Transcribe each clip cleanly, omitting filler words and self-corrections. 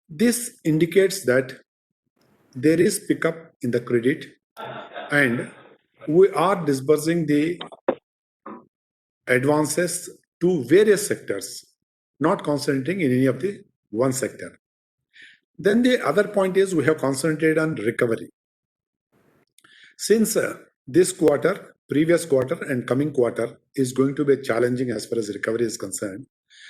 This indicates that there is pickup in the credit and we are disbursing the advances to various sectors, not concentrating in any of the one sector. Then the other point is we have concentrated on recovery. Since this quarter, previous quarter and coming quarter is going to be challenging as far as recovery is concerned.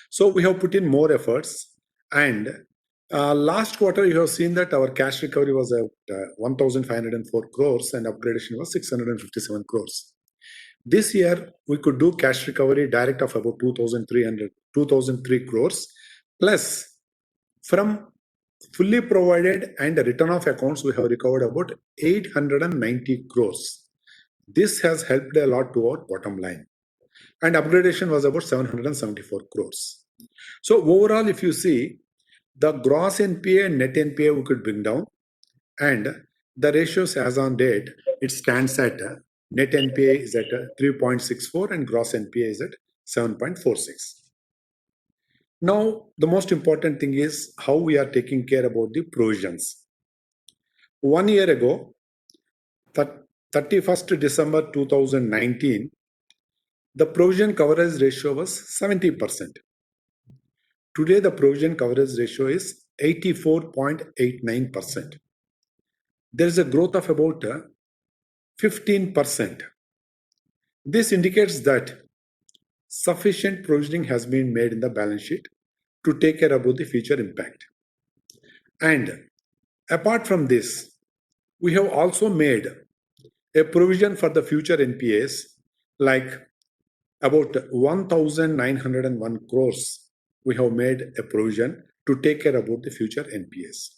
So we have put in more efforts, and last quarter you have seen that our cash recovery was at 1,504 crores and upgradation was 657 crores. This year we could do cash recovery direct of about 2,003 crores plus from fully provided and written off accounts we have recovered about 890 crores. This has helped a lot to our bottom line. And upgradation was about 774 crores. So overall, if you see, the gross NPA and net NPA we could bring down, and the ratios as on date, it stands at net NPA is at 3.64 and gross NPA is at 7.46. Now, the most important thing is how we are taking care about the provisions. 1 year ago, 31st December 2019, the provision coverage ratio was 70%. Today, the provision coverage ratio is 84.89%. There is a growth of about 15%. This indicates that sufficient provisioning has been made in the balance sheet to take care about the future impact. And apart from this, we have also made a provision for the future NPAs, like about 1,901 crores. We have made a provision to take care about the future NPAs.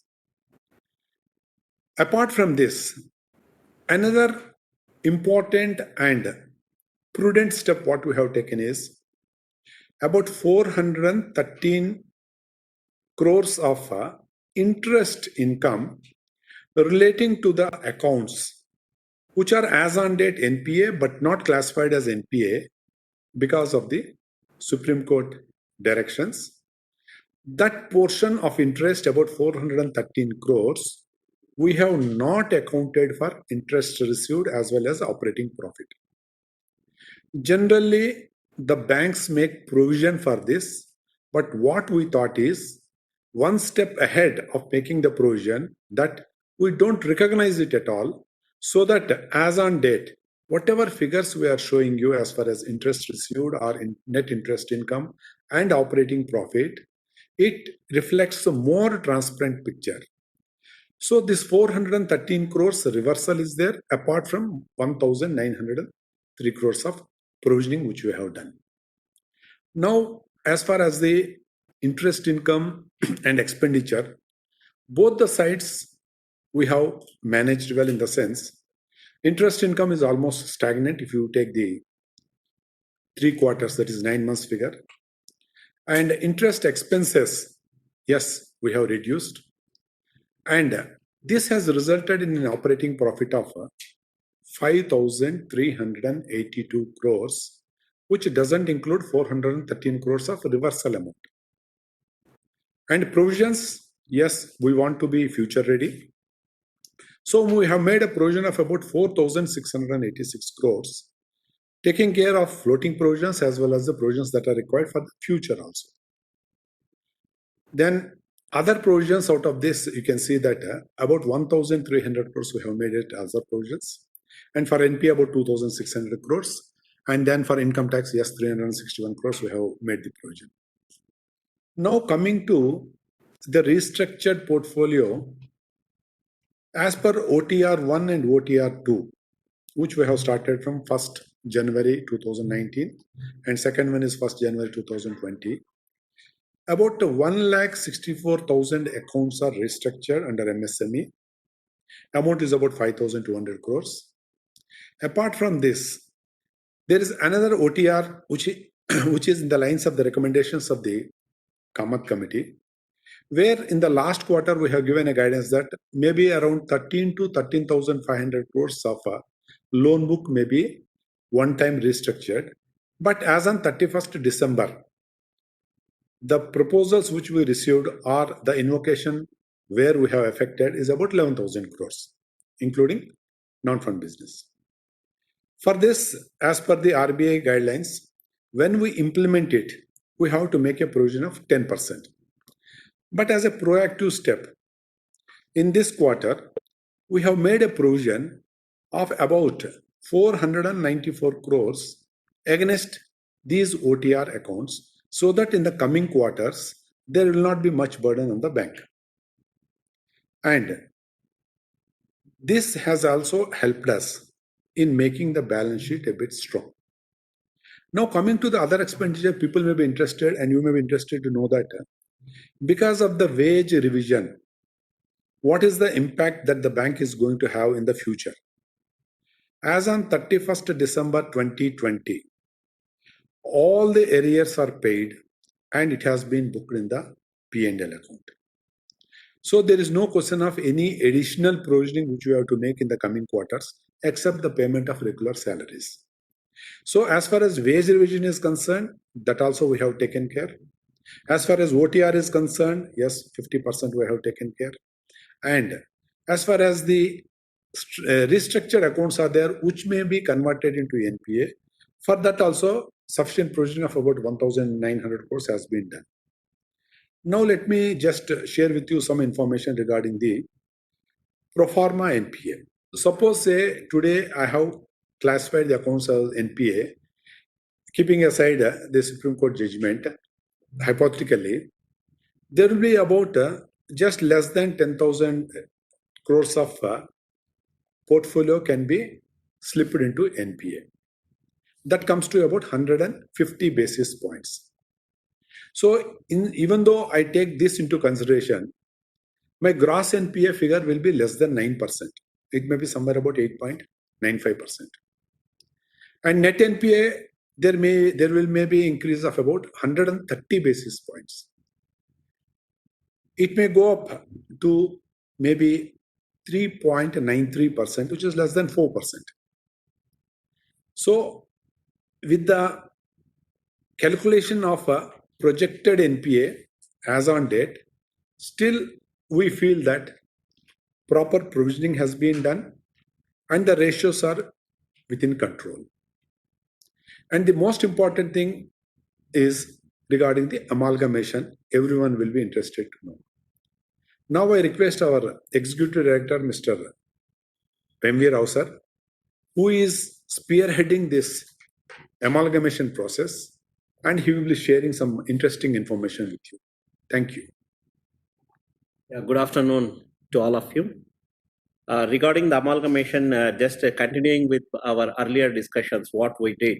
Apart from this, another important and prudent step what we have taken is about 413 crores of interest income relating to the accounts which are as on date NPA but not classified as NPA because of the Supreme Court directions. That portion of interest, about 413 crores, we have not accounted for interest received as well as operating profit. Generally, the banks make provision for this, but what we thought is one step ahead of making the provision that we don't recognize it at all, so that as on date, whatever figures we are showing you as far as interest received or in net interest income and operating profit, it reflects a more transparent picture. So this 413 crores reversal is there apart from 1,903 crores of provisioning which we have done. Now, as far as the interest income and expenditure, both the sides we have managed well in the sense interest income is almost stagnant if you take the 3 quarters, that is 9 months figure. And interest expenses, yes, we have reduced. And this has resulted in an operating profit of 5,382 crores, which doesn't include 413 crores of reversal amount. And provisions, yes, we want to be future ready. So we have made a provision of about 4,686 crores, taking care of floating provisions as well as the provisions that are required for the future also. Then other provisions out of this, you can see that about 1,300 crores we have made it as other provisions. And for NP about 2,600 crores. And then for income tax, yes, 361 crores we have made the provision. Now coming to the restructured portfolio, as per OTR 1 and OTR 2, which we have started from 1st January 2019 and second one is 1st January 2020, about 1,64,000 accounts are restructured under MSME. Amount is about 5,200 crores. Apart from this, there is another OTR which is in the lines of the recommendations of the Kamath committee, where in the last quarter we have given a guidance that maybe around 13 to 13,500 crores of a loan book may be one time restructured. But as on 31st December, the proposals which we received or the invocation where we have affected is about 11,000 crores, including non-fund business. For this, as per the RBI guidelines, when we implement it, we have to make a provision of 10%. But as a proactive step, in this quarter, we have made a provision of about 494 crores against these OTR accounts, so that in the coming quarters, there will not be much burden on the bank. And this has also helped us in making the balance sheet a bit strong. Now, coming to the other expenditure, people may be interested, and you may be interested to know that because of the wage revision, what is the impact that the bank is going to have in the future? As on 31st December 2020, all the arrears are paid and it has been booked in the P&L account. So there is no question of any additional provisioning which we have to make in the coming quarters, except the payment of regular salaries. So as far as wage revision is concerned, that also we have taken care. As far as OTR is concerned, yes, 50% we have taken care. And as far as the restructured accounts are there, which may be converted into NPA, for that also sufficient provision of about 1,900 crores has been done. Now let me just share with you some information regarding the pro forma NPA. Suppose say today I have classified the accounts as NPA, keeping aside the Supreme Court judgment, hypothetically, there will be about just less than 10,000 crores of portfolio can be slipped into NPA. That comes to about 150 basis points. So even though I take this into consideration, my gross NPA figure will be less than 9%. It may be somewhere about 8.95%. And net NPA, there will maybe increase of about 130 basis points. It may go up to maybe 3.93%, which is less than 4%. So with the calculation of a projected NPA as on date, still we feel that proper provisioning has been done and the ratios are within control. And the most important thing is regarding the amalgamation. Everyone will be interested to know. Now I request our Executive Director, Mr. M.V. Rao sir, who is spearheading this amalgamation process, and he will be sharing some interesting information with you. Thank you. Good afternoon to all of you. Regarding the amalgamation, just continuing with our earlier discussions, what we did.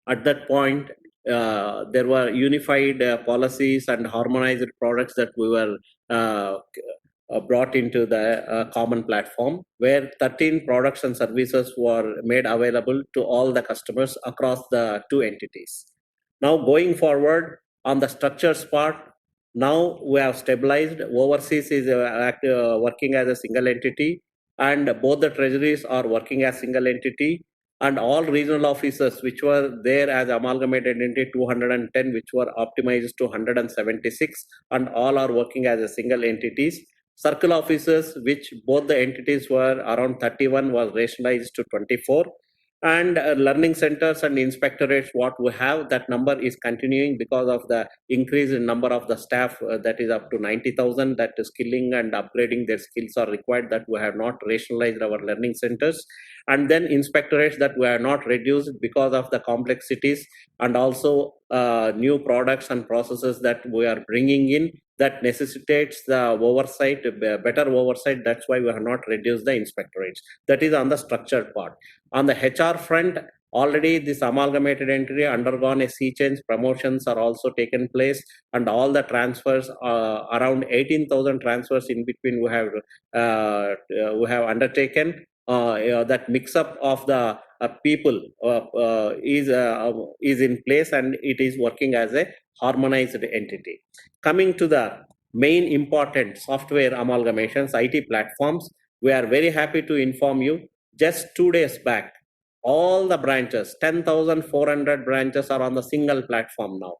At that point, there were unified policies and harmonized products that we were brought into the common platform, where 13 products and services were made available to all the customers across the two entities. Now going forward on the structures part, now we have stabilized. Overseas is working as a single entity, and both the treasuries are working as single entity, and all regional offices which were there as amalgamated entity 210, which were optimized to 176, and all are working as a single entities. Circle offices, which both the entities were around 31, was rationalized to 24. And learning centers and inspectorates, what we have, that number is continuing because of the increase in number of the staff that is up to 90,000, that skilling and upgrading their skills are required, that we have not rationalized our learning centers. And then inspectorates that we are not reduced because of the complexities, and also new products and processes that we are bringing in that necessitates the oversight, better oversight. That's why we have not reduced the inspectorates. That is on the structured part. On the HR front, already this amalgamated entity undergone a sea change. Promotions are also taken place, and all the transfers, around 18,000 transfers in between we have undertaken. That mix up of the people is in place, and it is working as a harmonized entity. Coming to the main important software amalgamations, IT platforms, we are very happy to inform you, just 2 days back, all the branches, 10,400 branches are on the single platform now.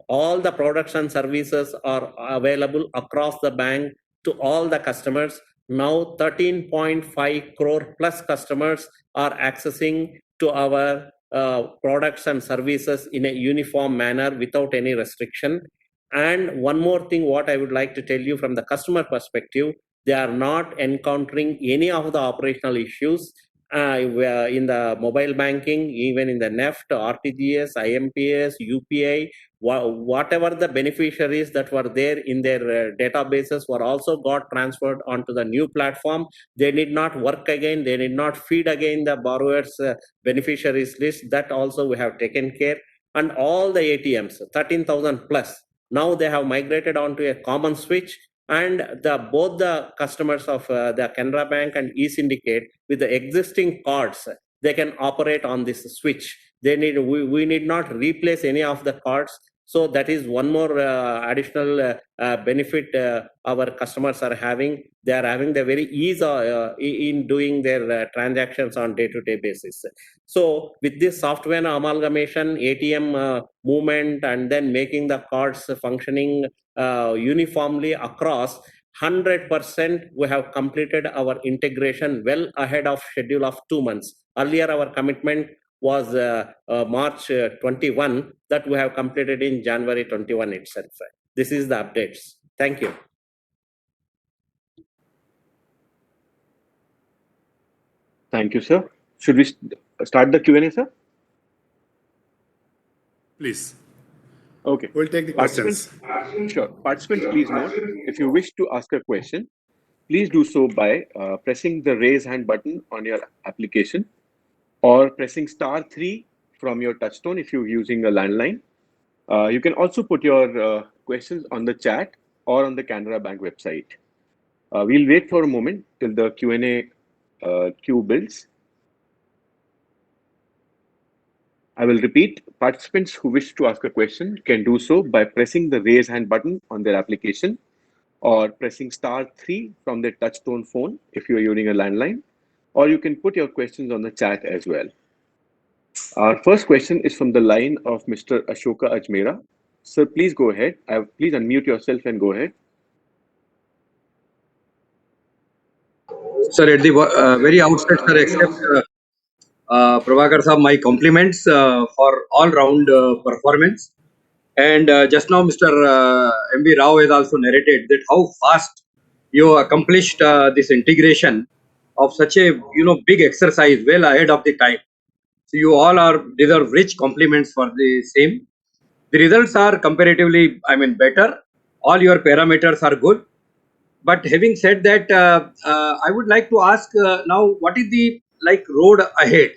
all the products and services are available across the bank to all the customers. Now 13.5 crore plus customers are accessing to our products and services in a uniform manner without any restriction. And one more thing, what I would like to tell you from the customer perspective, they are not encountering any of the operational issues in the mobile banking, even in the NEFT, RTGS, IMPS, UPI, whatever the beneficiaries that were there in their databases were also got transferred onto the new platform. They need not work again. They need not feed again the borrowers' beneficiaries list. That also we have taken care. And all the ATMs, 13,000 plus, now they have migrated onto a common switch, and both the customers of the Canara Bank and eSyndicate with the existing cards, they can operate on this switch. We need not replace any of the cards. So that is one more additional benefit our customers are having. They are having the very ease in doing their transactions on day-to-day basis. So with this software amalgamation, ATM movement, and then making the cards functioning uniformly across, 100% we have completed our integration well ahead of schedule of 2 months. Earlier, our commitment was March 21, that we have completed in January 21 itself. This is the updates. Thank you. Thank you, sir. Should we start the Q&A, sir? Please. Okay. We'll take the questions. Sure. Participants, please note, if you wish to ask a question, please do so by pressing the raise hand button on your application or pressing *3 from your touchtone if you're using a landline. You can also put your questions on the chat or on the Canara Bank website. We'll wait for a moment till the Q&A queue builds. I will repeat, participants who wish to ask a question can do so by pressing the raise hand button on their application or pressing *3 from their touchtone phone if you are using a landline, or you can put your questions on the chat as well. Our first question is from the line of Mr. Ashoka Ajmera. Sir, please go ahead. Please unmute yourself and go ahead. Sir, at the very outset, sir, accept Prabhakar sir, my compliments for all-round performance. And just now, Mr. M.B. Rao has also narrated that how fast you accomplished this integration of such a big exercise well ahead of the time. So you all deserve rich compliments for the same. The results are comparatively, better. All your parameters are good. But having said that, I would like to ask now, what is the road ahead?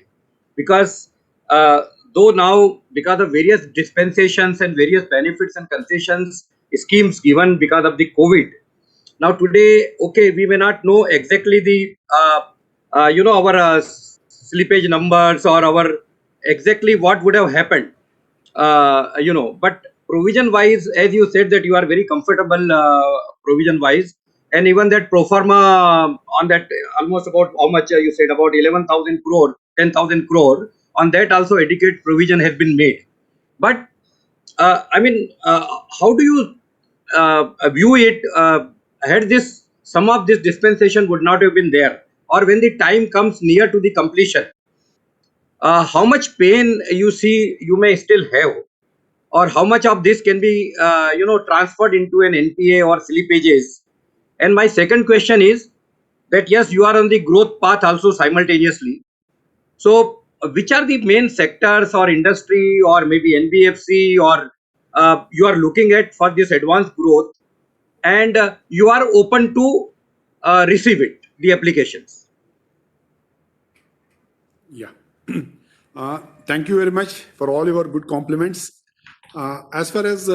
Because though now, because of various dispensations and various benefits and concessions schemes given because of the COVID, now today, okay, we may not know exactly the our slippage numbers or our exactly what would have happened, but provision wise, as you said that you are very comfortable provision wise, and even that pro forma on that almost about how much you said about 11,000 crore, 10,000 crore, on that also adequate provision has been made. But how do you view it? Had some of this dispensation would not have been there, or when the time comes near to the completion, how much pain you see you may still have, or how much of this can be transferred into an NPA or slippages? And my second question is that yes, you are on the growth path also simultaneously. So which are the main sectors or industry or maybe NBFC or you are looking at for this advanced growth, and you are open to receive it, the applications? Yeah. Thank you very much for all your good compliments. As far as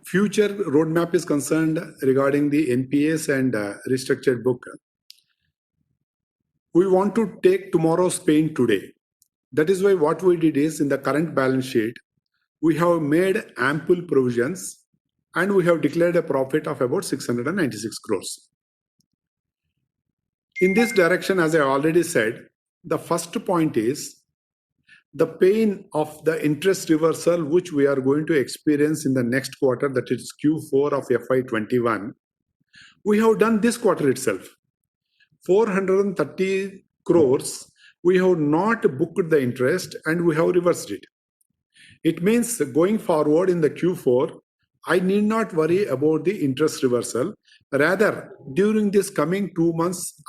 future roadmap is concerned regarding the NPAs and restructured book, we want to take tomorrow's pain today. That is why what we did is, in the current balance sheet, we have made ample provisions and we have declared a profit of about 696 crores. In this direction, as I already said, the first point is the pain of the interest reversal, which we are going to experience in the next quarter, that is Q4 of FY21, we have done this quarter itself. 430 crores, we have not booked the interest and we have reversed it. It means going forward in the Q4, I need not worry about the interest reversal. Rather, during this coming 2 months,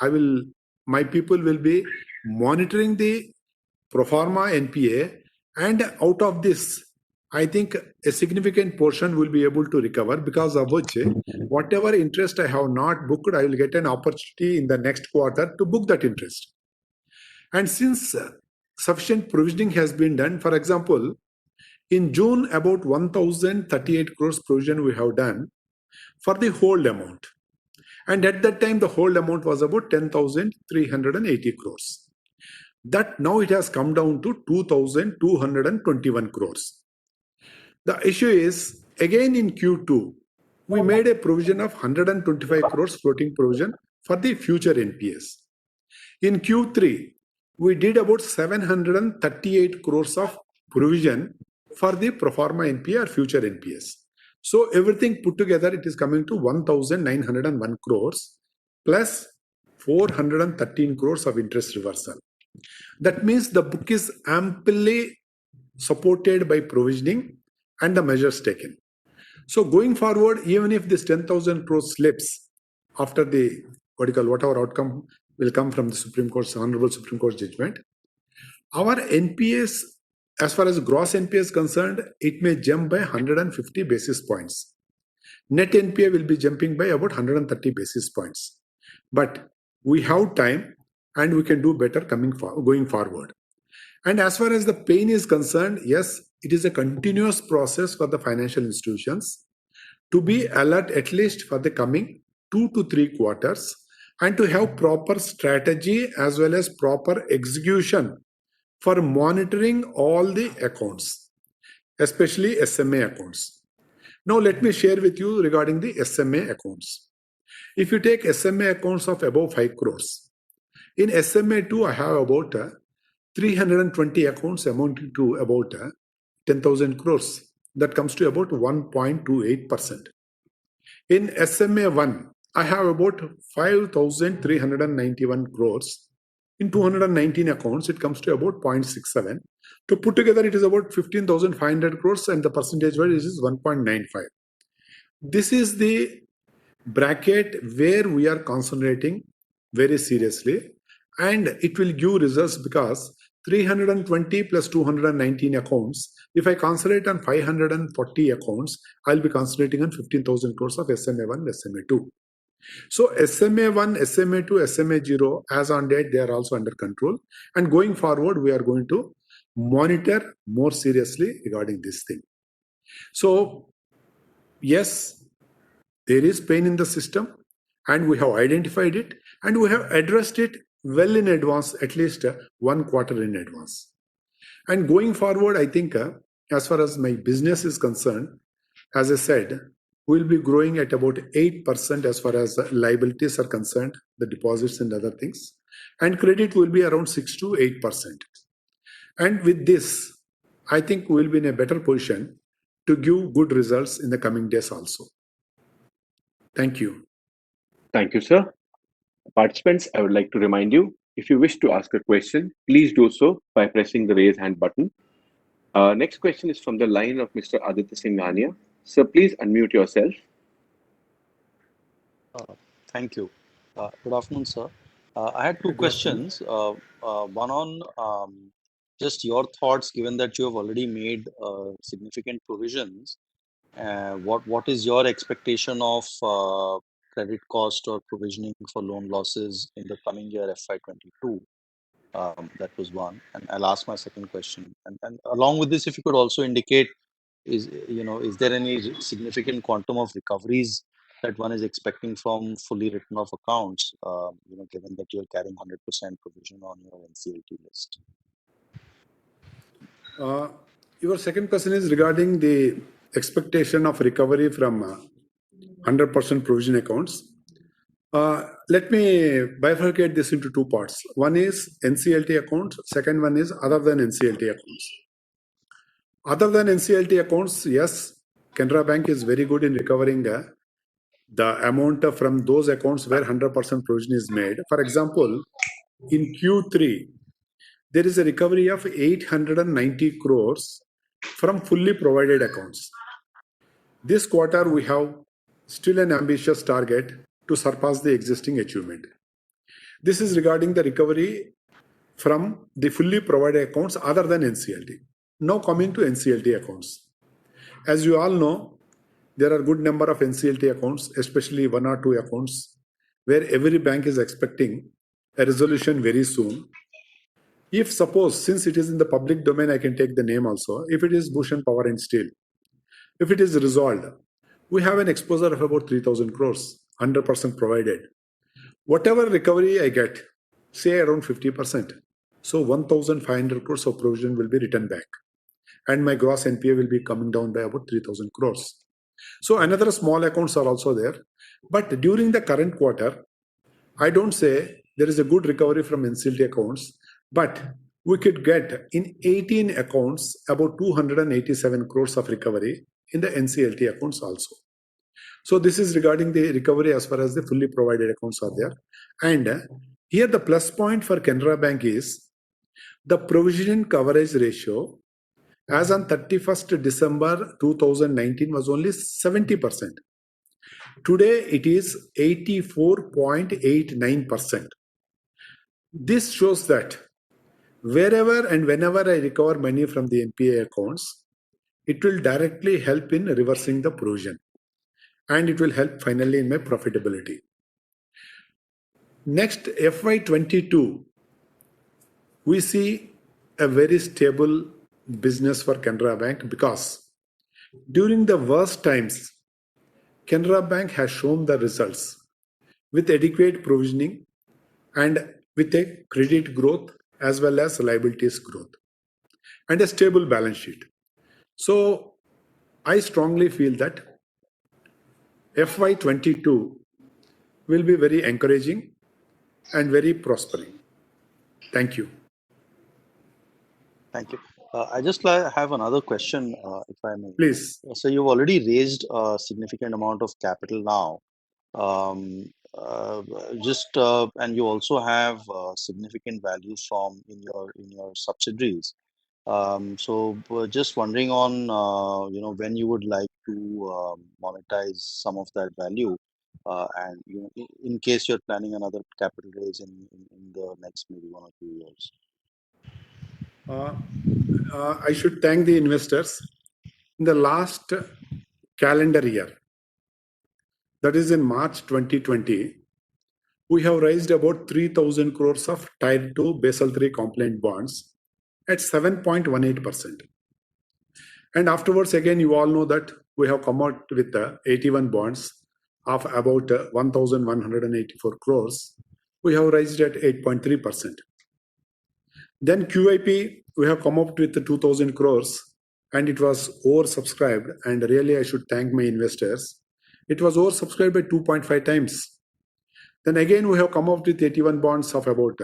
my people will be monitoring the pro forma NPA, and out of this, I think a significant portion will be able to recover, because of which whatever interest I have not booked, I will get an opportunity in the next quarter to book that interest. And since sufficient provisioning has been done, for example, in June, about 1,038 crores provision we have done for the whole amount. And at that time, the whole amount was about 10,380 crores. That now it has come down to 2,221 crores. The issue is, again in Q2, we made a provision of 125 crores floating provision for the future NPS. In Q3, we did about 738 crores of provision for the pro forma NPA or future NPS. So everything put together, it is coming to 1,901 crores plus 413 crores of interest reversal. That means the book is amply supported by provisioning and the measures taken. So going forward, even if this 10,000 crores slips after the whatever outcome will come from the Supreme Court's Honorable Supreme Court judgment, our NPS, as far as gross NPA is concerned, it may jump by 150 basis points. Net NPA will be jumping by about 130 basis points. But we have time and we can do better going forward. And as far as the pain is concerned, yes, it is a continuous process for the financial institutions to be alert at least for the coming 2 to 3 quarters, and to have proper strategy as well as proper execution for monitoring all the accounts, especially SMA accounts. Now let me share with you regarding the SMA accounts. If you take SMA accounts of above 5 crores, in SMA2 I have about 320 accounts amounting to about 10,000 crores. That comes to about 1.28%. In SMA1, I have about 5,391 crores. In 219 accounts, it comes to about 0.67. To put together, it is about 15,500 crores, and the percentage wise is 1.95. This is the bracket where we are concentrating very seriously, and it will give results, because 320 plus 219 accounts, if I concentrate on 540 accounts, I'll be concentrating on 15,000 crores of SMA1, SMA2. So SMA1, SMA2, SMA0, as on date, they are also under control. And going forward, we are going to monitor more seriously regarding this thing. So yes, there is pain in the system, and we have identified it, and we have addressed it well in advance, at least 1 quarter in advance. And going forward, I think as far as my business is concerned, as I said, we'll be growing at about 8% as far as liabilities are concerned, the deposits and other things. And credit will be around 6 to 8%. And with this, I think we'll be in a better position to give good results in the coming days also. Thank you. Thank you, sir. Participants, I would like to remind you, if you wish to ask a question, please do so by pressing the raise hand button. Next question is from the line of Mr. Aditya Singhania. Sir, please unmute yourself. Thank you. Good afternoon, sir. I had two questions. One on just your thoughts, given that you have already made significant provisions. What is your expectation of credit cost or provisioning for loan losses in the coming year, FY22? That was one. And I'll ask my second question. And along with this, if you could also indicate, is there any significant quantum of recoveries that one is expecting from fully written off accounts, given that you're carrying 100% provision on your NCLT list? Your second question is regarding the expectation of recovery from 100% provision accounts. Let me bifurcate this into two parts. One is NCLT accounts, second one is other than NCLT accounts. Other than NCLT accounts, yes, Canara Bank is very good in recovering the amount from those accounts where 100% provision is made. For example, in Q3, there is a recovery of 890 crores from fully provided accounts. This quarter, we have still an ambitious target to surpass the existing achievement. This is regarding the recovery from the fully provided accounts other than NCLT. Now coming to NCLT accounts. As you all know, there are good number of NCLT accounts, especially one or two accounts, where every bank is expecting a resolution very soon. If suppose, since it is in the public domain, I can take the name also. If it is Bhushan Power and Steel, if it is resolved, we have an exposure of about 3,000 crores, 100% provided. Whatever recovery I get, say around 50%, so 1,500 crores of provision will be returned back. And my gross NPA will be coming down by about 3,000 crores. So another small accounts are also there. But during the current quarter, I don't say there is a good recovery from NCLT accounts, but we could get in 18 accounts about 287 crores of recovery in the NCLT accounts also. So this is regarding the recovery as far as the fully provided accounts are there. And here the plus point for Canara Bank is the provision coverage ratio as on 31st December 2019 was only 70%. Today it is 84.89%. This shows that wherever and whenever I recover money from the NPA accounts, it will directly help in reversing the provision. And it will help finally in my profitability. Next, FY22, we see a very stable business for Canara Bank because during the worst times, Canara Bank has shown the results with adequate provisioning and with a credit growth as well as liabilities growth and a stable balance sheet. So I strongly feel that FY22 will be very encouraging and very prospering. Thank you. Thank you. I just have another question, if I may. Please. So you've already raised a significant amount of capital now. And you also have significant values from in your subsidiaries. Just wondering on when you would like to monetize some of that value, and in case you're planning another capital raise in the next maybe 1 or 2 years. I should thank the investors. In the last calendar year, that is in March 2020, we have raised about 3,000 crores of Tier 2 Basel III compliant bonds at 7.18%. And afterwards, again, you all know that we have come out with the 81 bonds of about 1,184 crores. We have raised at 8.3%. Then QIP, we have come up with 2,000 crores and it was oversubscribed. And really, I should thank my investors. It was oversubscribed by 2.5 times. Then again, we have come up with 81 bonds of about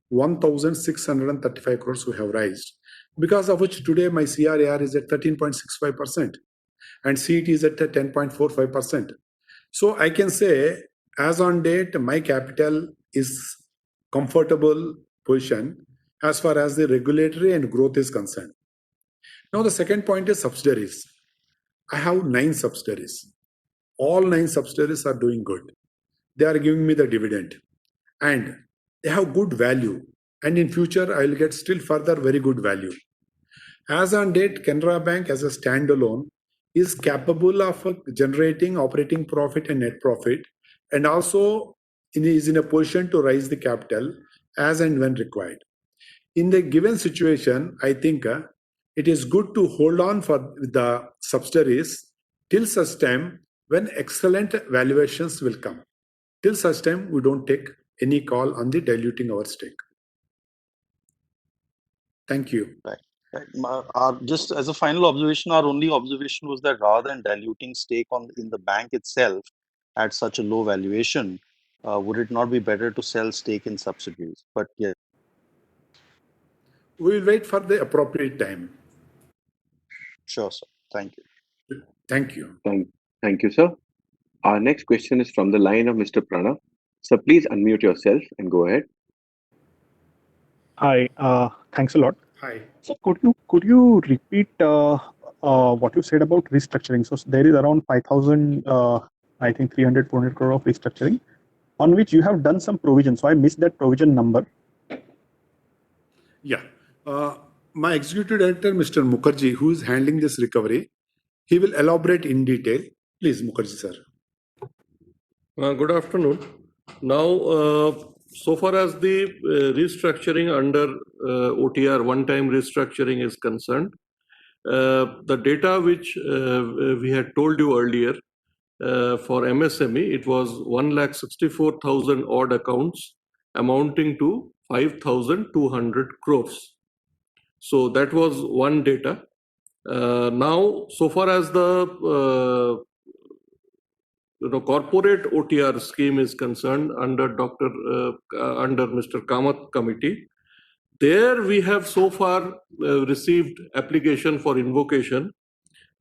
1,635 crores we have raised, because of which today my CRAR is at 13.65% and CET is at 10.45%. So I can say, as on date, my capital is comfortable position as far as the regulatory and growth is concerned. Now the second point is subsidiaries. I have 9 subsidiaries. All 9 subsidiaries are doing good. They are giving me the dividend and they have good value. And in future, I will get still further very good value. As on date, Canara Bank as a standalone is capable of generating operating profit and net profit, and also is in a position to raise the capital as and when required. In the given situation, I think it is good to hold on for the subsidiaries till such time when excellent valuations will come. Till such time, we don't take any call on the diluting our stake. Thank you. Right. Just as a final observation, our only observation was that rather than diluting stake in the bank itself at such a low valuation, would it not be better to sell stake in subsidiaries? But yeah, We will wait for the appropriate time. sure, sir. Thank you. Thank you. Thank you, sir. Our next question is from the line of Mr. Pranav. So please unmute yourself and go ahead. Hi, thanks a lot. Hi. So could you repeat what you said about restructuring? So there is around 5,000, I think 300, 400 crore of restructuring, on which you have done some provision. So I missed that provision number. Yeah. My executive director, Mr. Mukherjee, who is handling this recovery, he will elaborate in detail. Please, Mukherjee, sir. Good afternoon. Now, so far as the restructuring under OTR, one-time restructuring is concerned, the data which we had told you earlier for MSME, it was 1,64,000 odd accounts amounting to 5,200 crores. So that was one data. Now, so far as the corporate OTR scheme is concerned under under Mr. Kamath committee, there we have so far received application for invocation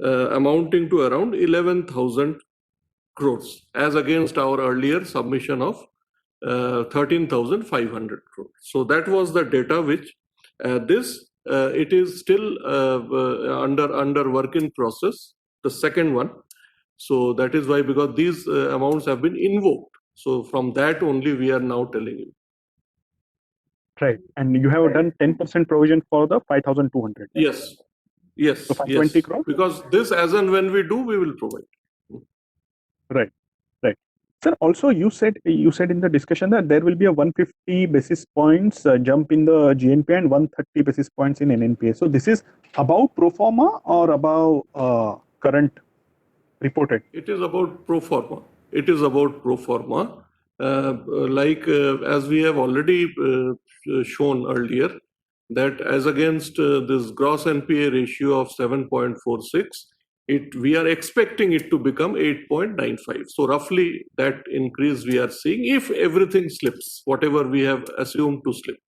amounting to around 11,000 crores as against our earlier submission of 13,500 crores. So that was the data which it is still under work in process, the second one. So that is why, because these amounts have been invoked. So from that only we are now telling you. Right. And you have done 10% provision for the 5,200. Yes. Yes. So 520 yes. crore? Because this, as and when we do, we will provide. Right. Right. Sir, also you said in the discussion that there will be a 150 basis points jump in the GNPA and 130 basis points in NNPA. So this is about pro forma or about current reported? It is about pro forma. It is about pro forma. As we have already shown earlier, that as against this gross NPA ratio of 7.46, we are expecting it to become 8.95. So roughly that increase we are seeing if everything slips, whatever we have assumed to slip.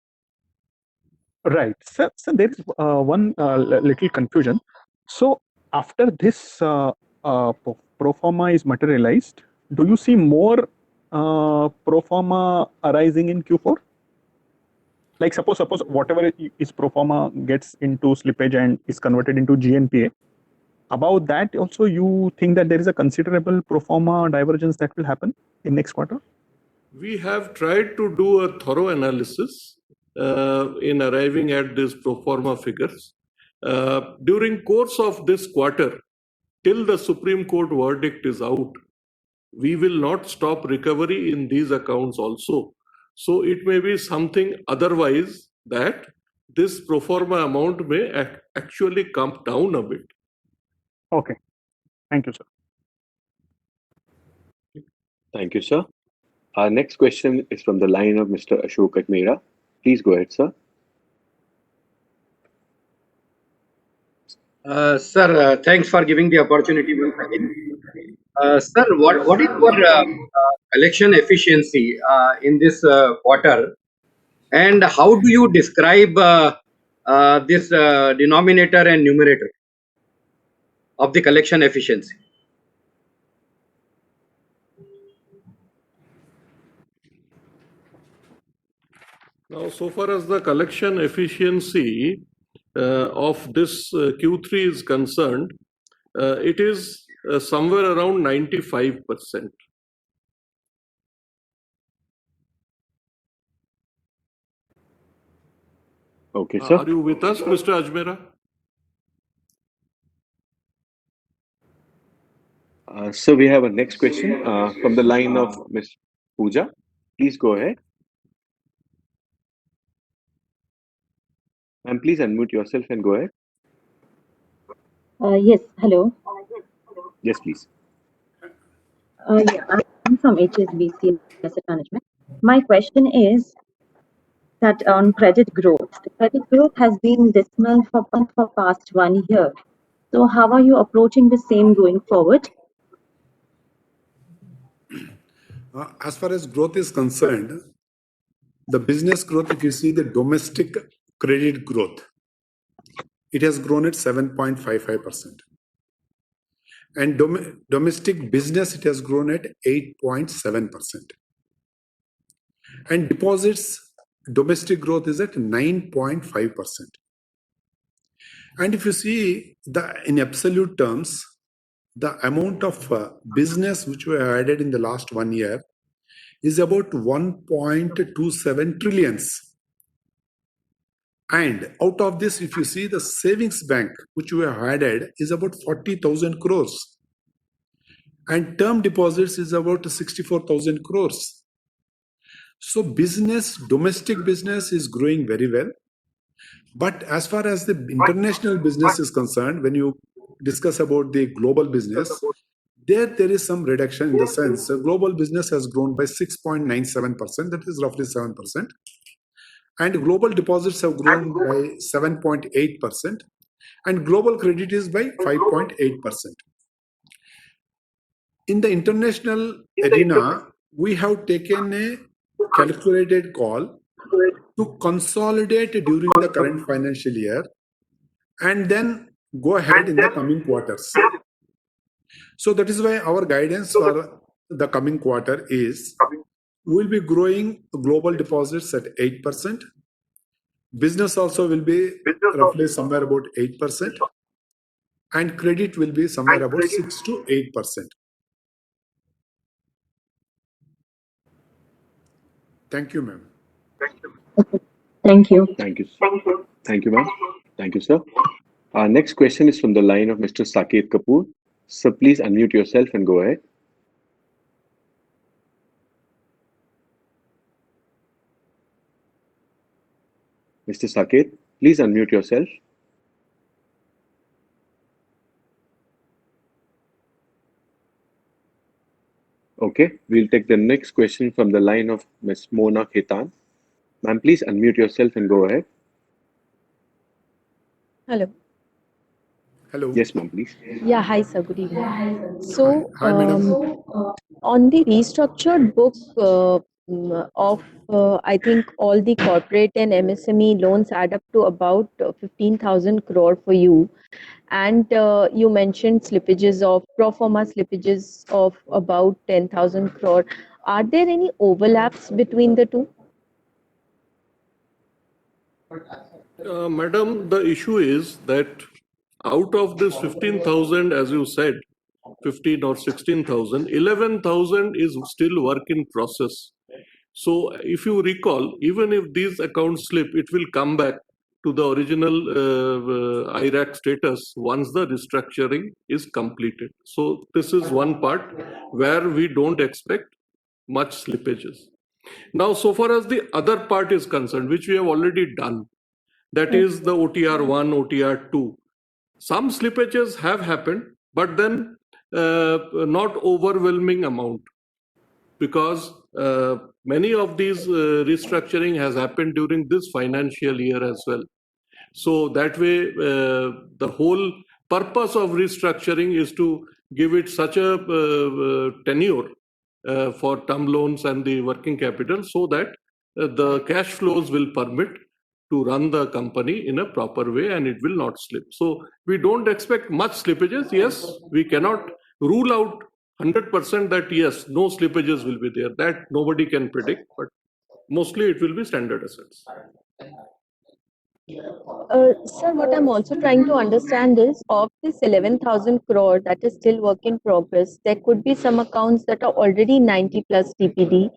Right. So there is one little confusion. So after this pro forma is materialized, do you see more pro forma arising in Q4? Like suppose whatever is pro forma gets into slippage and is converted into GNPA. About that also you think that there is a considerable pro forma divergence that will happen in next quarter? We have tried to do a thorough analysis in arriving at these pro forma figures. During course of this quarter, till the Supreme Court verdict is out, we will not stop recovery in these accounts also. So it may be something otherwise that this pro forma amount may actually come down a bit. Okay. Thank you, sir. Thank you, sir. Our next question is from the line of Mr. Ashok Ajmera. Please go ahead, sir. Sir, thanks for giving the opportunity once again. Sir, what is your collection efficiency in this quarter, and how do you describe this denominator and numerator of the collection efficiency? Now, so far as the collection efficiency of this Q3 is concerned, it is somewhere around 95%. Okay, sir. Are you with us, Mr. Ajmera? So we have a next question from the line of Ms. Pooja. Please go ahead. And please unmute yourself and go ahead. Yes, hello. Yes, please. Yeah, I'm from HSBC Asset Management. My question is that on credit growth, the credit growth has been dismal for past 1 year. So how are you approaching the same going forward? As far as growth is concerned, the business growth, if you see the domestic credit growth, it has grown at 7.55%. And domestic business, it has grown at 8.7%. And deposits, domestic growth is at 9.5%. And if you see in absolute terms, the amount of business which we have added in the last 1 year is about 1.27 trillions. And out of this, if you see the savings bank, which we have added, is about 40,000 crores. And term deposits is about 64,000 crores. So business, domestic business is growing very well. But as far as the international business is concerned, when you discuss about the global business, there is some reduction in the sense global business has grown by 6.97%, that is roughly 7%. And global deposits have grown by 7.8%, and global credit is by 5.8%. In the international arena, we have taken a calculated call to consolidate during the current financial year and then go ahead in the coming quarters. So that is why our guidance for the coming quarter is we will be growing global deposits at 8%. Business also will be roughly somewhere about 8%. And credit will be somewhere about 6 to 8%. Thank you, ma'am. Thank you. Thank you. Thank you, ma'am. Thank you, sir. Our next question is from the line of Mr. Saket Kapoor. Sir, please unmute yourself and go ahead. Mr. Saket, please unmute yourself. Okay, we'll take the next question from the line of Ms. Mona Khetan. Ma'am, please unmute yourself and go ahead. Hello. Hello. Yes, ma'am, please. Yeah, hi, sir. Good evening. So, Hi, madam. on the restructured book of, I think all the corporate and MSME loans add up to about 15,000 crore for you. And you mentioned slippages of pro forma slippages of about 10,000 crore. Are there any overlaps between the two? Madam, the issue is that out of this 15,000, as you said, 15 or 16,000, 11,000 is still work in process. So if you recall, even if these accounts slip, it will come back to the original IRAC status once the restructuring is completed. So this is one part where we don't expect much slippages. Now, so far as the other part is concerned, which we have already done, that is the OTR 1, OTR 2. Some slippages have happened, but then not overwhelming amount, because many of these restructuring has happened during this financial year as well. So that way, the whole purpose of restructuring is to give it such a tenure for term loans and the working capital, so that the cash flows will permit to run the company in a proper way and it will not slip. So we don't expect much slippages. Yes, we cannot rule out 100% that yes, no slippages will be there. That nobody can predict, but mostly it will be standard assets. Sir, what I'm also trying to understand is of this 11,000 crore that is still work in progress, there could be some accounts that are already 90 plus DPD.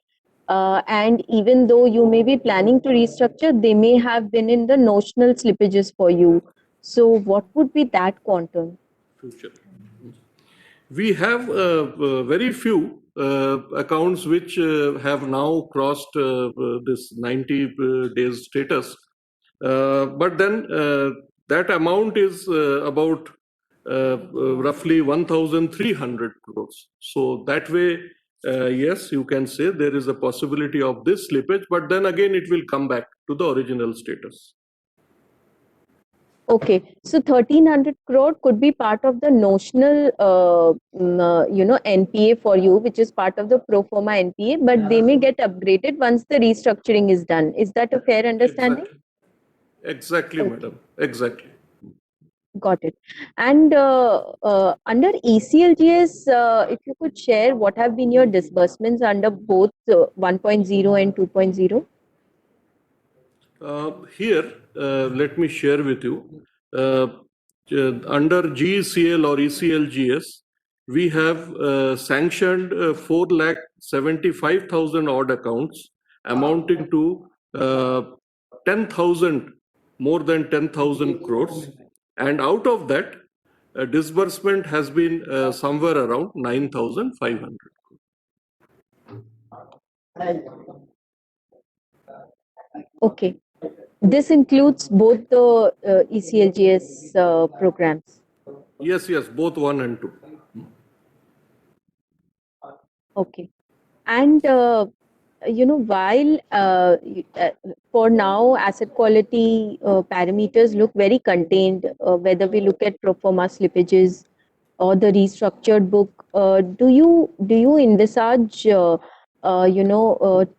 And even though you may be planning to restructure, they may have been in the notional slippages for you. So what would be that quantum? Future. We have very few accounts which have now crossed this 90 days status. But then that amount is about roughly 1,300 crores. So that way, yes, you can say there is a possibility of this slippage, but then again, it will come back to the original status. Okay, so 1300 crore could be part of the notional, NPA for you, which is part of the pro forma NPA, but they may get upgraded once the restructuring is done. Is that a fair understanding? Exactly, Okay. madam. Exactly. Got it. And under ECLGS, if you could share what have been your disbursements under both 1.0 and 2.0? Here, let me share with you. Under GECL or ECLGS, we have sanctioned 4,75,000 odd accounts amounting to 10,000, more than 10,000 crores. And out of that, disbursement has been somewhere around 9,500. Okay. This includes both the ECLGS programs. Yes, both 1 and 2. Okay. And while for now asset quality parameters look very contained, whether we look at pro forma slippages or the restructured book, do you envisage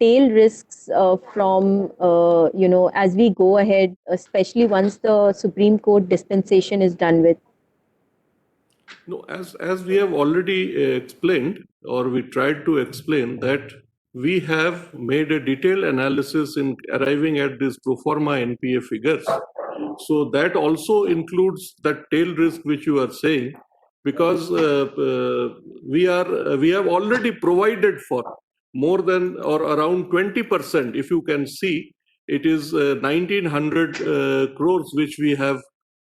tail risks from as we go ahead, especially once the Supreme Court dispensation is done with? No, as we have already explained, or we tried to explain, that we have made a detailed analysis in arriving at these pro forma NPA figures. So that also includes that tail risk which you are saying, because we have already provided for more than or around 20%. If you can see, it is 1,900 crores which we have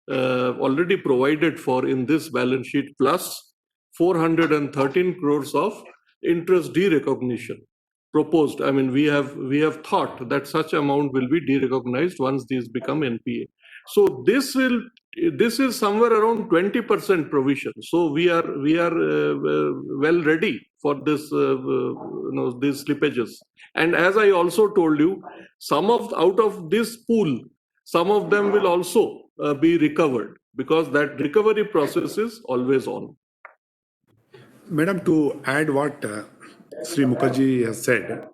already provided for in this balance sheet, plus 413 crores of interest derecognition proposed. I mean, we have thought that such amount will be derecognized once these become NPA. So this is somewhere around 20% provision. So we are well ready for this these slippages. And as I also told you, out of this pool, some of them will also be recovered, because that recovery process is always on. Madam, to add what Sri Mukherjee has said,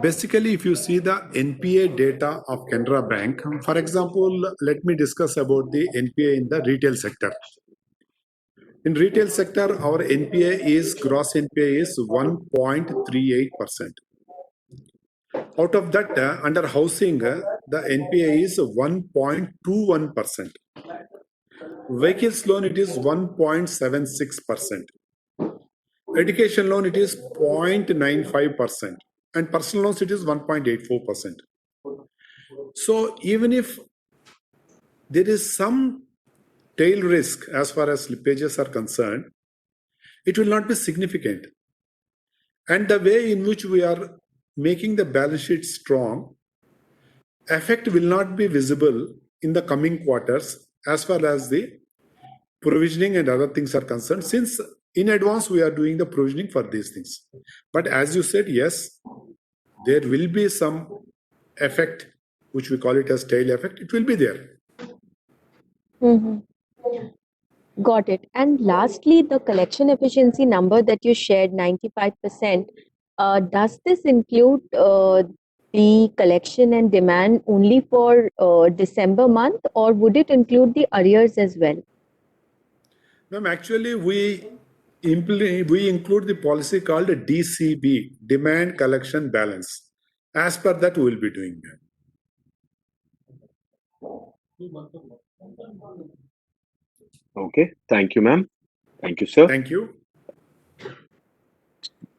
basically, if you see the NPA data of Canara Bank, for example, let me discuss about the NPA in the retail sector. In retail sector, our gross NPA is 1.38%. Out of that, under housing, the NPA is 1.21%. Vehicles loan, it is 1.76%. Education loan, it is 0.95%. And personal loans, it is 1.84%. So even if there is some tail risk as far as slippages are concerned, it will not be significant. And the way in which we are making the balance sheet strong, effect will not be visible in the coming quarters as far as the provisioning and other things are concerned, since in advance we are doing the provisioning for these things. But as you said, yes, there will be some effect, which we call it as tail effect. It will be there. Got it. And lastly, the collection efficiency number that you shared, 95%, does this include the collection and demand only for December month, or would it include the arrears as well? Ma'am, actually, we include the policy called DCB, Demand Collection Balance. As per that, we will be doing that. Okay, thank you, ma'am. Thank you, sir. Thank you.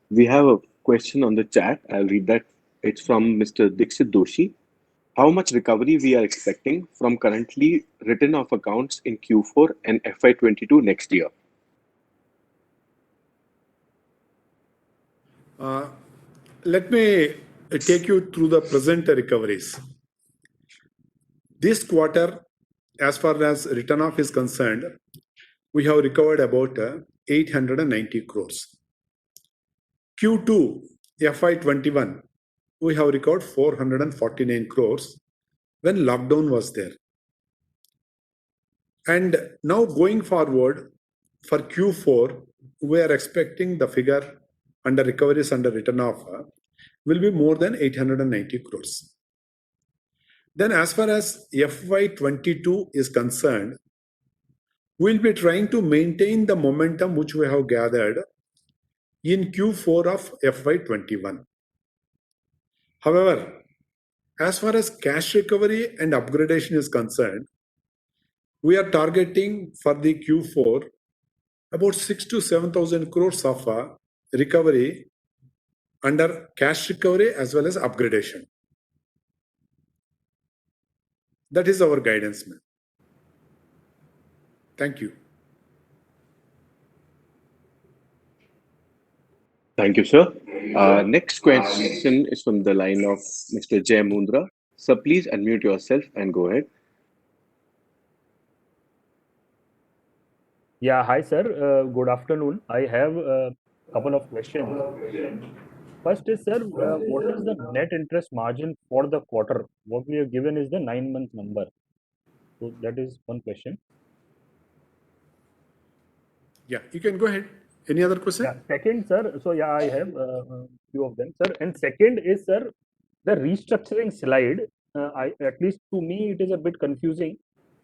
We have a question on the chat. I'll read that. It's from Mr. Dixit Doshi. How much recovery we are expecting from currently written off accounts in Q4 and FY22 next year? Let me take you through the present recoveries. This quarter, as far as written off is concerned, we have recovered about 890 crores. Q2 FY21, we have recovered 449 crores when lockdown was there. And now going forward for Q4, we are expecting the figure under recoveries under return of will be more than 890 crores. Then as far as FY22 is concerned, we'll be trying to maintain the momentum which we have gathered in Q4 of FY21. However, as far as cash recovery and upgradation is concerned, we are targeting for the Q4 about 6 to 7,000 crores of recovery under cash recovery as well as upgradation. That is our guidance, ma'am. Thank you. Thank you, sir. Next question is from the line of Mr. Jay Mundra. Sir, please unmute yourself and go ahead. Yeah, hi sir. Good afternoon. I have a couple of questions. First is, sir, what is the net interest margin for the quarter? What we have given is the 9-month number. So that is one question. Yeah, you can go ahead. Any other question? Yeah, second, sir. So yeah, I have a few of them, sir. And second is, sir, the restructuring slide. At least to me, it is a bit confusing.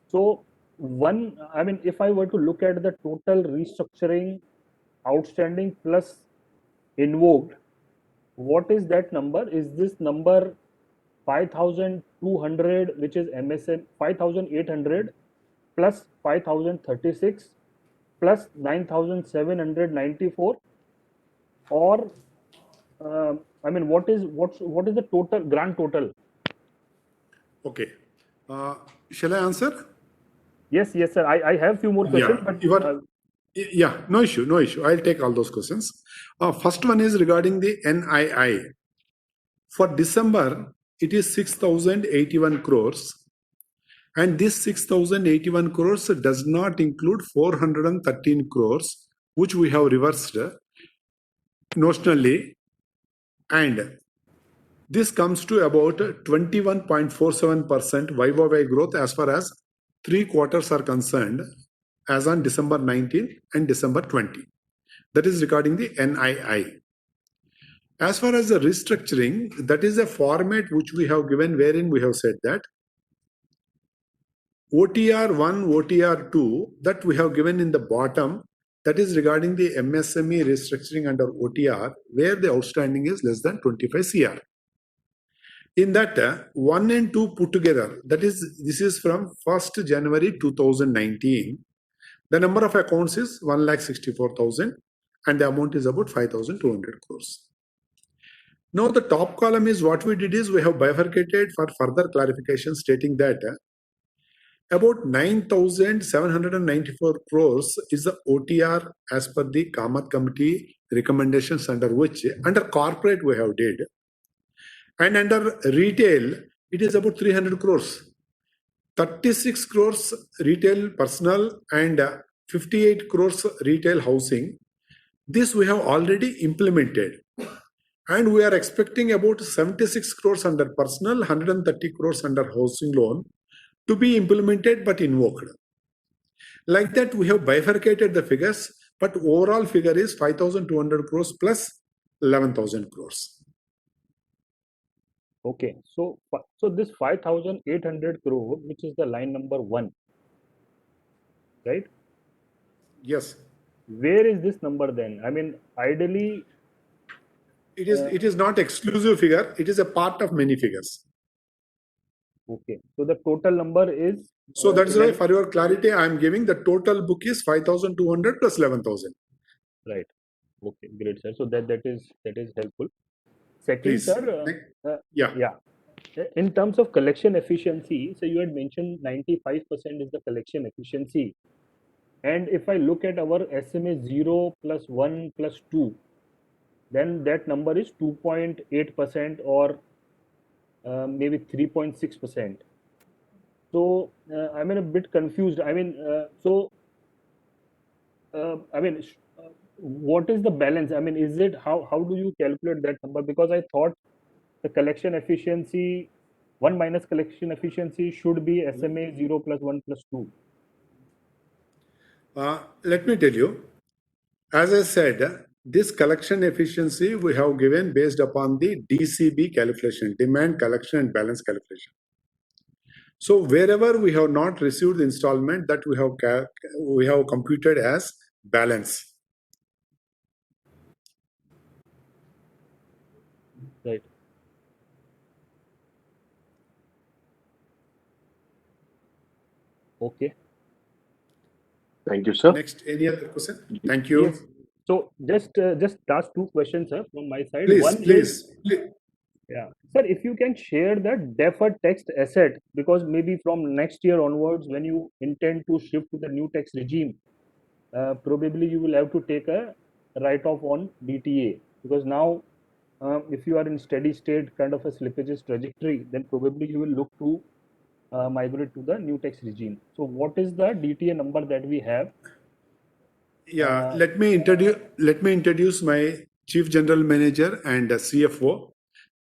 So one, I mean, if I were to look at the total restructuring outstanding plus invoked, what is that number? Is this number 5,200, which is MSM 5,800 plus 5,036 plus 9,794, or I mean, what is the total grand total? Okay. Shall I answer? Yes, sir. I have few more questions, but yeah, no issue. I'll take all those questions. First one is regarding the NII. For December, it is 6,081 crores. And this 6,081 crores does not include 413 crores, which we have reversed notionally. And this comes to about 21.47% YOY growth as far as 3 quarters are concerned, as on December 19 and December 20. That is regarding the NII. As far as the restructuring, that is a format which we have given wherein we have said that OTR 1, OTR 2, that we have given in the bottom, that is regarding the MSME restructuring under OTR, where the outstanding is less than 25 CR. In that, 1 and 2 put together, this is from 1st January 2019. The number of accounts is 1,64,000 and the amount is about 5,200 crores. Now the top column is what we did is we have bifurcated for further clarification, stating that about 9,794 crores is the OTR as per the Kamath committee recommendations, under which under corporate we have did. And under retail, it is about 300 crores. 36 crores retail personal and 58 crores retail housing. This we have already implemented. And we are expecting about 76 crores under personal, 130 crores under housing loan to be implemented but invoked. Like that, we have bifurcated the figures, but overall figure is 5,200 crores plus 11,000 crores. Okay, so this 5,800 crore, which is the line number 1, right? Yes. Where is this number then? I mean, ideally, it is not exclusive figure. It is a part of many figures. Okay, so the total number is. So that is why, for your clarity, I am giving the total book is 5,200 plus 11,000. Right. Okay, great, sir. So that is helpful. Second, Please. sir. Yeah. In terms of collection efficiency, so you had mentioned 95% is the collection efficiency. And if I look at our SMA 0 plus 1 plus 2, then that number is 2.8% or maybe 3.6%. So I'm a bit confused. I mean, what is the balance? I mean, is it how do you calculate that number? Because I thought the collection efficiency, 1 minus collection efficiency should be SMA 0 plus 1 plus 2. Let me tell you, as I said, this collection efficiency we have given based upon the DCB calculation, demand collection and balance calculation. So wherever we have not received the installment, that we have computed as balance. Right. Okay. Thank you, sir. Next, any other question? Thank you. Yes. So just last two questions, sir, from my side. Please, One please, is, please. yeah, sir, if you can share that deferred tax asset, because maybe from next year onwards, when you intend to shift to the new tax regime, probably you will have to take a write-off on DTA, because now if you are in steady state kind of a slippages trajectory, then probably you will look to migrate to the new tax regime. So what is the DTA number that we have? Yeah, let me introduce my Chief General Manager and CFO,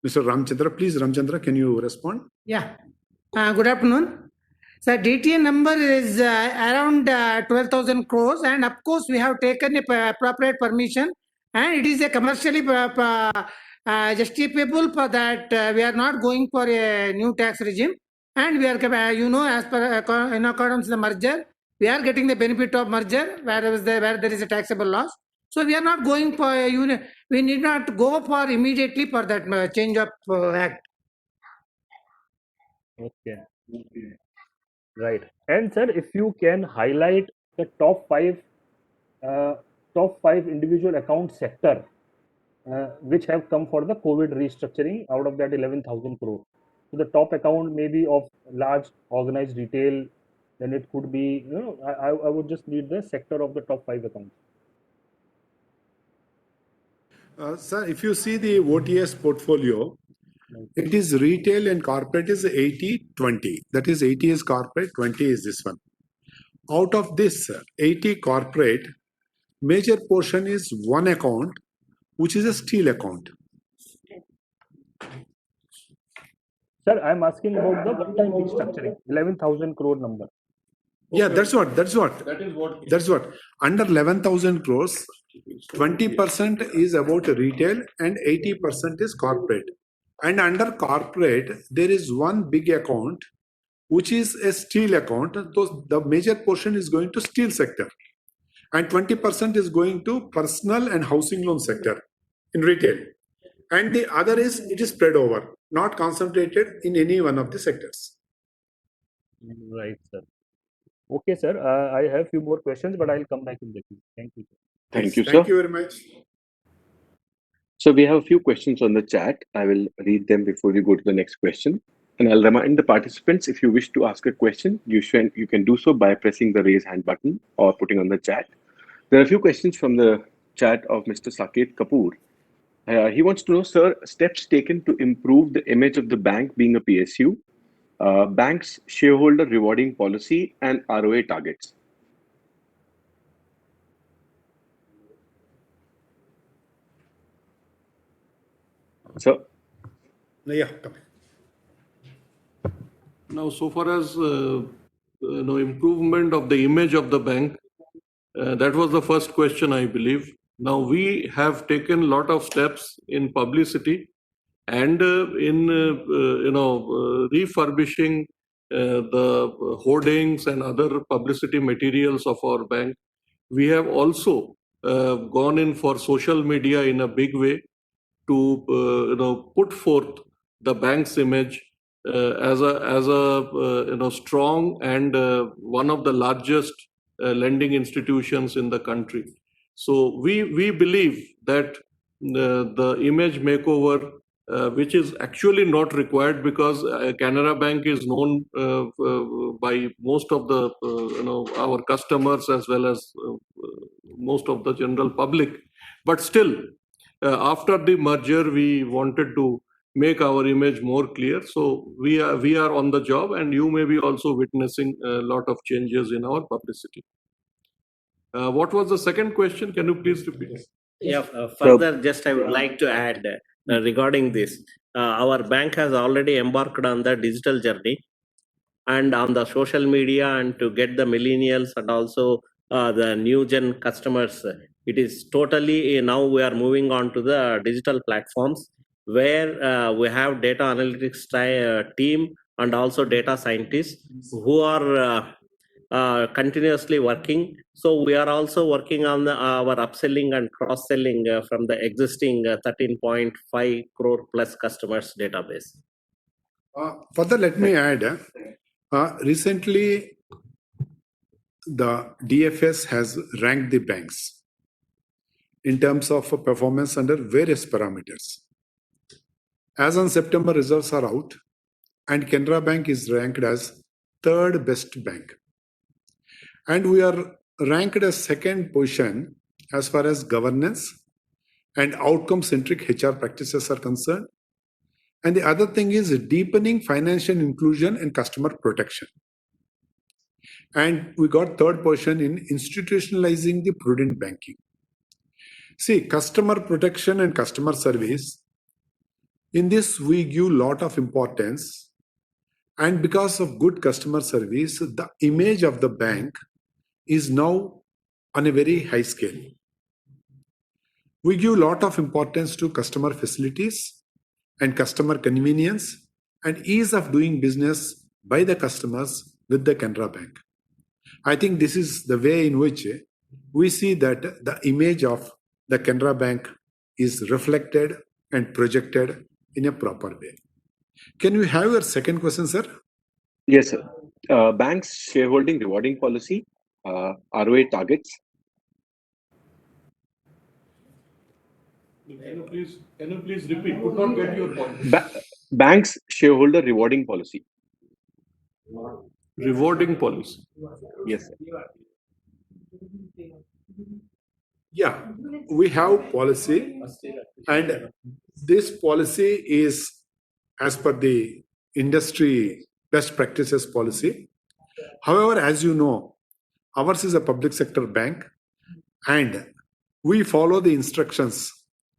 Mr. Ramchandra. Please, Ramchandra, can you respond? Yeah. Good afternoon. So DTA number is around 12,000 crores, and of course we have taken a appropriate permission, and it is a commercially justifiable for that. We are not going for a new tax regime, and we are, as per in accordance with the merger, we are getting the benefit of merger where there is a taxable loss. So we are not going for a unit. We need not go for immediately for that change of act. Okay. Right. And sir, if you can highlight the top five individual account sector which have come for the COVID restructuring out of that 11,000 crore. So the top account maybe of large organized retail, then it could be, I would just need the sector of the top five accounts. Sir, if you see the OTS portfolio, it is retail and corporate is 80-20. That is 80 is corporate, 20 is this one. Out of this 80 corporate, major portion is one account, which is a steel account. Sir, I'm asking about the one-time restructuring, 11,000 crore number. Yeah, that's what. Under 11,000 crores, 20% is about retail and 80% is corporate. And under corporate, there is one big account, which is a steel account. So the major portion is going to steel sector. And 20% is going to personal and housing loan sector in retail. And the other is, it is spread over, not concentrated in any one of the sectors. Right, sir. Okay, sir. I have few more questions, but I'll come back in the queue. Thank you. Thank you, sir. Thank you very much. So we have a few questions on the chat. I will read them before we go to the next question. And I'll remind the participants, if you wish to ask a question, you can do so by pressing the raise hand button or putting on the chat. There are a few questions from the chat of Mr. Saket Kapoor. He wants to know, sir, steps taken to improve the image of the bank being a PSU, bank's shareholder rewarding policy and ROA targets. Sir? Yeah, come. Now, so far as improvement of the image of the bank, that was the first question, I believe. Now we have taken a lot of steps in publicity and in refurbishing the hoardings and other publicity materials of our bank. We have also gone in for social media in a big way to put forth the bank's image as a strong and one of the largest lending institutions in the country. So we believe that the image makeover, which is actually not required because Canara Bank is known by most of the our customers as well as most of the general public, but still after the merger we wanted to make our image more clear. So we are on the job, and you may be also witnessing a lot of changes in our publicity. What was the second question? Can you please repeat? Yeah, further, just I would like to add regarding this. Our bank has already embarked on the digital journey and on the social media, and to get the millennials and also the new gen customers. It is totally now we are moving on to the digital platforms where we have data analytics team and also data scientists who are continuously working. So we are also working on our upselling and cross-selling from the existing 13.5 crore plus customers database. Further, let me add, recently the DFS has ranked the banks in terms of performance under various parameters. As on September, results are out, and Canara Bank is ranked as third best bank. And we are ranked as second position as far as governance and outcome-centric HR practices are concerned. And the other thing is deepening financial inclusion and customer protection. And we got third position in institutionalizing the prudent banking. See, customer protection and customer service, in this we give lot of importance. And because of good customer service, the image of the bank is now on a very high scale. We give lot of importance to customer facilities and customer convenience and ease of doing business by the customers with the Canara Bank. I think this is the way in which we see that the image of the Canara Bank is reflected and projected in a proper way. Can we have your second question, sir? Yes, sir. Bank's shareholding rewarding policy, ROA targets. Can you please repeat? Could not get your point. Bank's shareholder rewarding policy. Rewarding policy. Yes, sir. Yeah, we have policy, and this policy is as per the industry best practices policy. However, as you know, ours is a public sector bank, and we follow the instructions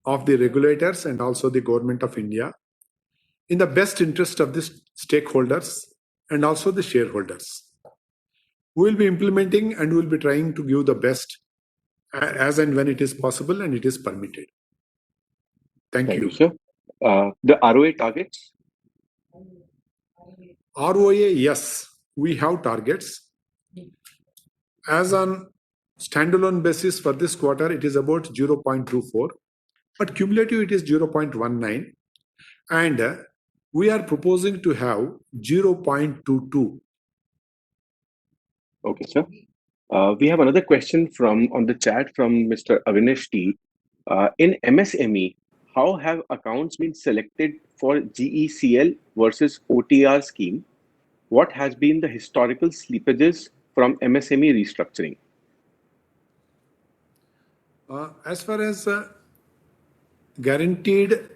of the regulators and also the government of India in the best interest of the stakeholders and also the shareholders. We will be implementing and we will be trying to give the best as and when it is possible and it is permitted. Thank you, sir. The ROA targets? ROA, yes, we have targets. As on standalone basis for this quarter, it is about 0.24, but cumulative it is 0.19, and we are proposing to have 0.22. Okay, sir. We have another question on the chat from Mr. Avinash T. In MSME, how have accounts been selected for GECL versus OTR scheme? What has been the historical slippages from MSME restructuring? As far as guaranteed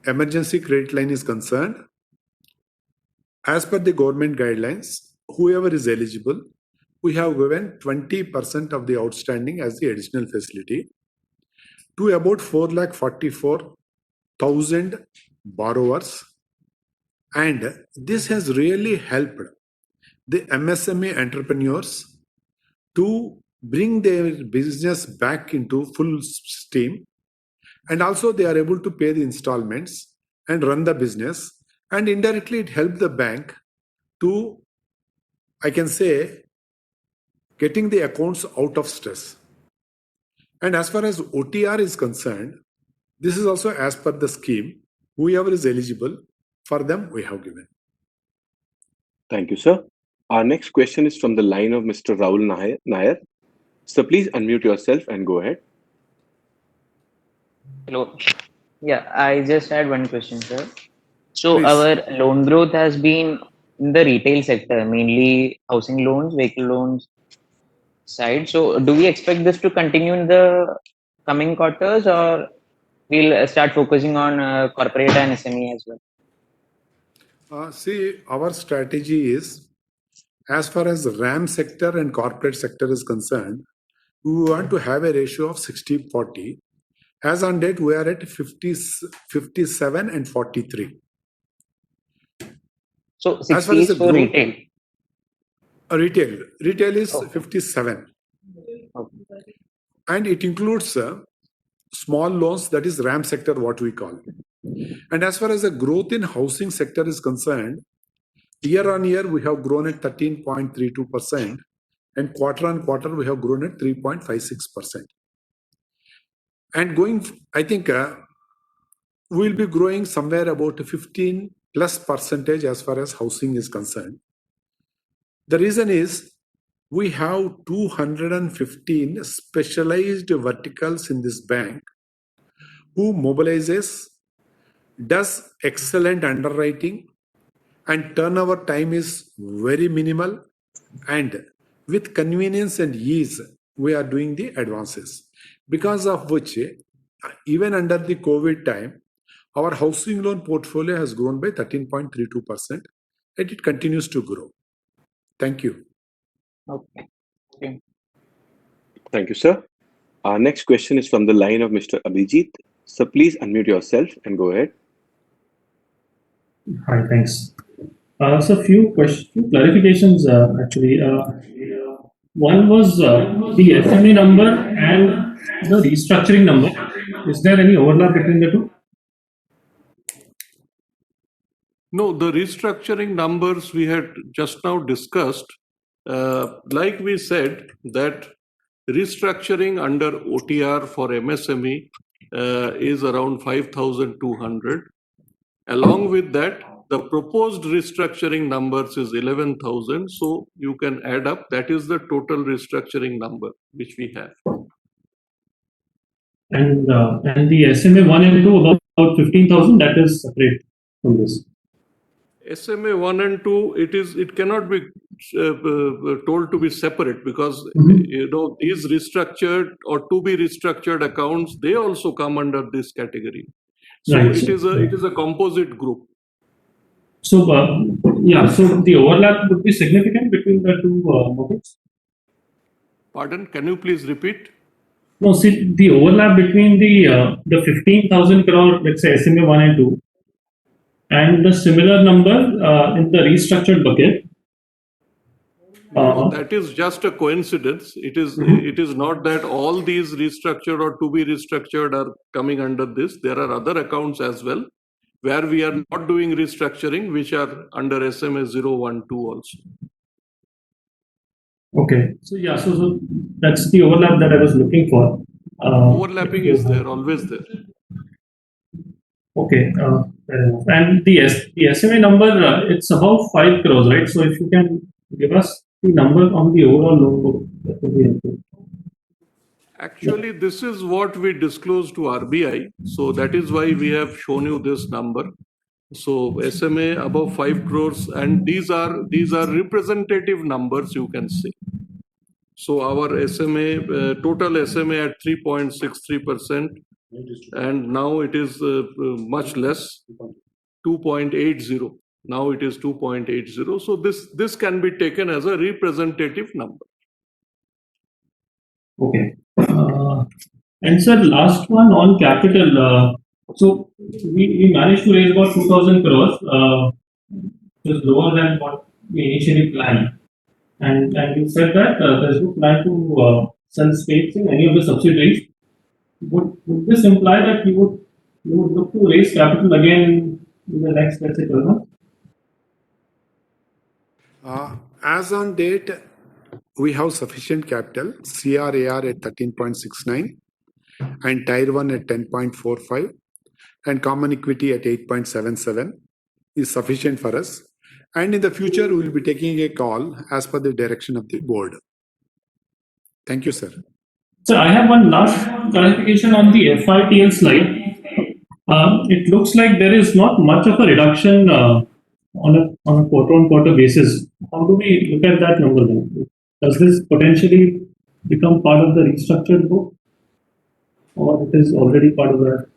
emergency credit line is concerned, as per the government guidelines, whoever is eligible, we have given 20% of the outstanding as the additional facility to about 4,44,000 borrowers. And this has really helped the MSME entrepreneurs to bring their business back into full steam. And also they are able to pay the installments and run the business. And indirectly it helped the bank to, I can say, getting the accounts out of stress. And as far as OTR is concerned, this is also as per the scheme. Whoever is eligible, for them we have given. Thank you, sir. Our next question is from the line of Mr. Rahul Nair. So please unmute yourself and go ahead. Hello. Yeah, I just had one question, sir. So Please. our loan growth has been in the retail sector, mainly housing loans, vehicle loans side. So do we expect this to continue in the coming quarters, or we'll start focusing on corporate and SME as well? See, our strategy is, as far as RAM sector and corporate sector is concerned, we want to have a ratio of 60-40. As on date, we are at 57 and 43. So 60 is for retail? Retail is 57. and it includes small loans, that is RAM sector, what we call. And as far as the growth in housing sector is concerned, year on year we have grown at 13.32%, and quarter on quarter we have grown at 3.56%. And going, I think we'll be growing somewhere about 15% plus as far as housing is concerned. The reason is we have 215 specialized verticals in this bank who mobilizes, does excellent underwriting, and turnover time is very minimal, and with convenience and ease we are doing the advances, because of which even under the COVID time our housing loan portfolio has grown by 13.32%, and it continues to grow. Thank you. Okay. Okay. Thank you, sir. Our next question is from the line of Mr. Abhijit. So please unmute yourself and go ahead. Hi, thanks. So few clarifications actually. One was the SMA number and the restructuring number. Is there any overlap between the two? No, the restructuring numbers we had just now discussed, like we said, that restructuring under OTR for MSME is around 5,200. Along with that, the proposed restructuring numbers is 11,000. So you can add up. That is the total restructuring number which we have. And the SMA 1 and 2 about 15,000. That is separate from this. SMA 1 and 2, it cannot be told to be separate, because these restructured or to be restructured accounts, they also come under this category. So Right. it is a composite group. So so the overlap would be significant between the two buckets. Pardon? Can you please repeat? No, see the overlap between the 15,000 crore, let's say SMA 1 and 2, and the similar number in the restructured bucket. That is just a coincidence. It is not that all these restructured or to be restructured are coming under this. There are other accounts as well where we are not doing restructuring, which are under SMA 012 also. Okay, so that's the overlap that I was looking for. Overlapping is there, always there. Okay, fair enough. And the SMA number, it's about 5 crores, right? So if you can give us the number on the overall loan book, that would be helpful. Actually, this is what we disclosed to RBI. So that is why we have shown you this number. So SMA above 5 crores, and these are representative numbers, you can say. So our SMA, total SMA at 3.63%, and now it is much less, 2.80. Now it is 2.80. So this can be taken as a representative number. Okay. And sir, last one on capital. So we managed to raise about 2,000 crores, which is lower than what we initially planned. And you said that there's no plan to sell stakes in any of the subsidiaries. Would this imply that you would look to raise capital again in the next, let's say, 12 months? As on date, we have sufficient capital, CRAR at 13.69 and Tier 1 at 10.45 and common equity at 8.77 is sufficient for us. And in the future, we will be taking a call as per the direction of the board. Thank you, sir. So I have one last clarification on the FITL slide. It looks like there is not much of a reduction on a quarter-on-quarter basis. How do we look at that number then? Does this potentially become part of the restructured book, or it is already part of that?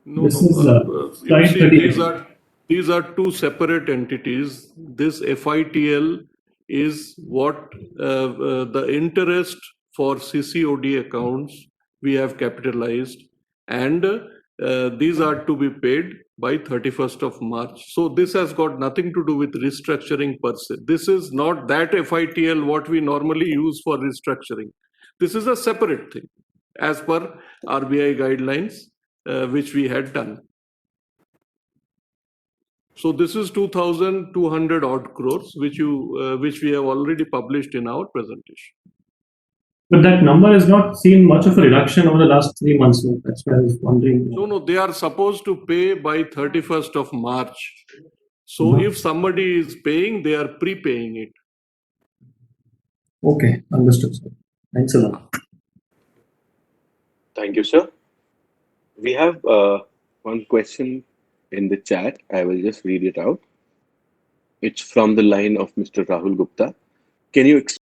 No, slide see, 38. these are two separate entities. This FITL is what the interest for CCOD accounts we have capitalized, and these are to be paid by 31st of March. So this has got nothing to do with restructuring per se. This is not that FITL what we normally use for restructuring. This is a separate thing as per RBI guidelines, which we had done. So this is 2,200 odd crores, which we have already published in our presentation. But that number has not seen much of a reduction over the last 3 months. So that's why I was wondering. No, they are supposed to pay by 31st of March. So if somebody is paying, they are prepaying it. Okay, understood, sir. Thanks a lot. Thank you, sir. We have one question in the chat. I will just read it out. It's from the line of Mr. Rahul Gupta. Can you explain